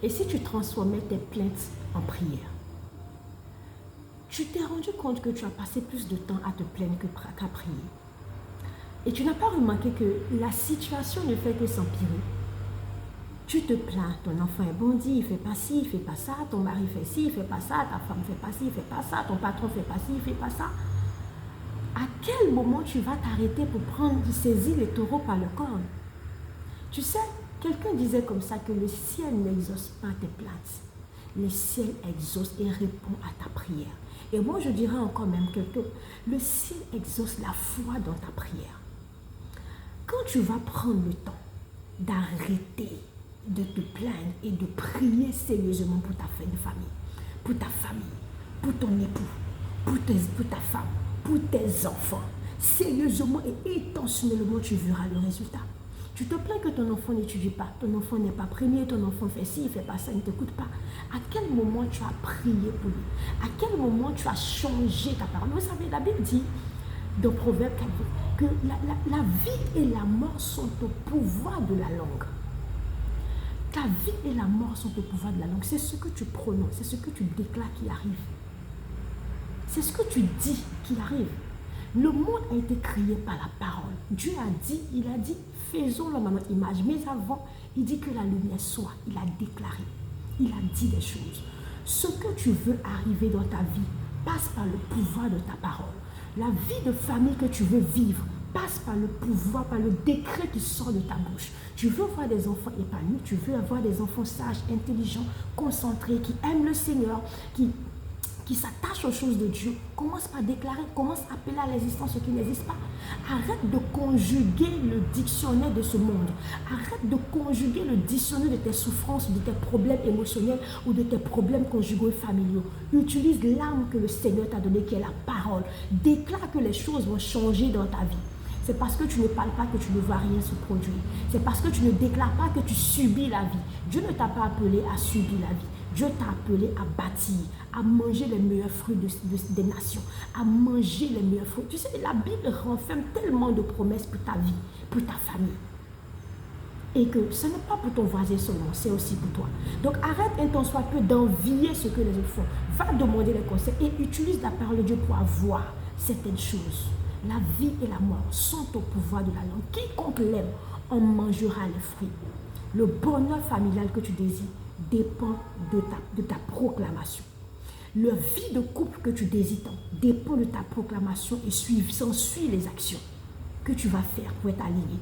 Et si tu transformais tes plaintes en prière? Tu t'es rendu compte que tu as passé plus de temps à te plaindre qu'à prier. Et tu n'as pas remarqué que la situation ne fait que s'empirer. Tu te plains, ton enfant est bandit, il ne fait pas ci, il ne fait pas ça, ton mari fait ci, il ne fait pas ça, ta femme ne fait pas ci, il ne fait pas ça, ton patron ne fait pas ci, il ne fait pas ça. À quel moment tu vas t'arrêter pour saisir les taureaux par le corne? Tu sais, quelqu'un disait comme ça que le ciel n'exauce pas tes plaintes. Le ciel exauce et répond à ta prière. Et moi, je dirais encore même que le ciel exauce la foi dans ta prière. Quand tu vas prendre le temps d'arrêter de te plaindre et de prier sérieusement pour ta famille, pour ta famille, pour ton époux, pour ta femme, pour tes enfants, sérieusement et intentionnellement, tu verras le résultat. Tu te plains que ton enfant n'étudie pas, ton enfant n'est pas premier, ton enfant fait ci, il ne fait pas ça, il ne t'écoute pas. À quel moment tu as prié pour lui? À quel moment tu as changé ta parole? Vous savez, la Bible dit dans Proverbe 4 que la vie et la mort sont au pouvoir de la langue. Ta vie et la mort sont au pouvoir de la langue. C'est ce que tu prononces, c'est ce que tu déclares qui arrive. C'est ce que tu dis qui arrive. Le monde a été créé par la parole. Dieu a dit, il a dit, faisons l'homme à notre image. Mais avant, il dit que la lumière soit. Il a déclaré. Il a dit des choses. Ce que tu veux arriver dans ta vie passe par le pouvoir de ta parole. La vie de famille que tu veux vivre passe par le pouvoir, par le décret qui sort de ta bouche. Tu veux avoir des enfants épanouis, tu veux avoir des enfants sages, intelligents, concentrés, qui aiment le Seigneur, qui s'attachent aux choses de Dieu. Commence par déclarer, commence à appeler à l'existence ce qui n'existe pas. Arrête de conjuguer le dictionnaire de ce monde. Arrête de conjuguer le dictionnaire de tes souffrances, de tes problèmes émotionnels ou de tes problèmes conjugaux et familiaux. Utilise l'arme que le Seigneur t'a donnée, qui est la parole. Déclare que les choses vont changer dans ta vie. C'est parce que tu ne parles pas que tu ne vois rien se produire. C'est parce que tu ne déclares pas que tu subis la vie. Dieu ne t'a pas appelé à subir la vie. Dieu t'a appelé à bâtir, à manger les meilleurs fruits des nations, à manger les meilleurs fruits. Tu sais, la Bible renferme tellement de promesses pour ta vie, pour ta famille. Et que ce n'est pas pour ton voisin seulement, c'est aussi pour toi. Donc arrête un tant soit peu d'envier ce que les autres font. Va demander les conseils et utilise la parole de Dieu pour avoir certaines choses. La vie et la mort sont au pouvoir de la langue. Quiconque l'aime en mangera les fruits. Le bonheur familial que tu désires dépend de ta proclamation. La vie de couple que tu désires dépend de ta proclamation et s'ensuit les actions que tu vas faire pour être aligné.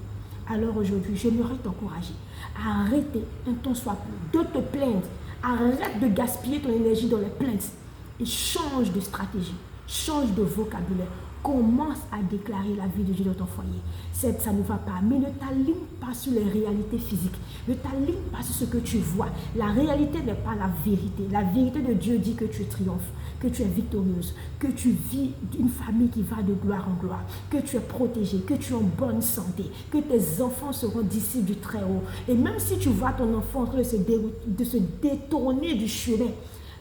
Alors aujourd'hui, j'aimerais t'encourager à arrêter un temps soit peu de te plaindre. Arrête de gaspiller ton énergie dans les plaintes et change de stratégie, change de vocabulaire. Commence à déclarer la vie de Dieu dans ton foyer. Ça ne va pas, mais ne t'aligne pas sur les réalités physiques. Ne t'aligne pas sur ce que tu vois. La réalité n'est pas la vérité. La vérité de Dieu dit que tu triomphes, que tu es victorieuse, que tu vis une famille qui va de gloire en gloire, que tu es protégée, que tu es en bonne santé, que tes enfants seront disciples du Très-Haut. Et même si tu vois ton enfant en train de se détourner du chemin,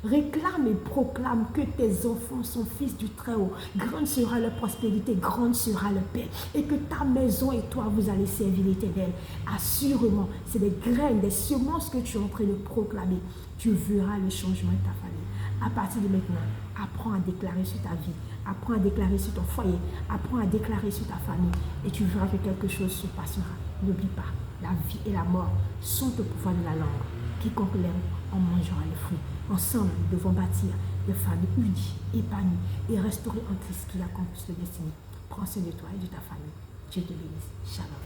réclame et proclame que tes enfants sont fils du Très-Haut. Grande sera leur prospérité, grande sera leur paix. Et que ta maison et toi, vous allez servir l'Éternel. Assurément, c'est des graines, des semences que tu es en train de proclamer. Tu verras le changement de ta famille. À partir de maintenant, apprends à déclarer sur ta vie. Apprends à déclarer sur ton foyer. Apprends à déclarer sur ta famille. Et tu verras que quelque chose se passera. N'oublie pas, la vie et la mort sont au pouvoir de la langue. Quiconque l'aime en mangera les fruits. Ensemble, nous devons bâtir des familles unies, épanouies et restaurer en Christ qui accomplit le destinée. Prends soin de toi et de ta famille. Dieu te bénisse. Shalom.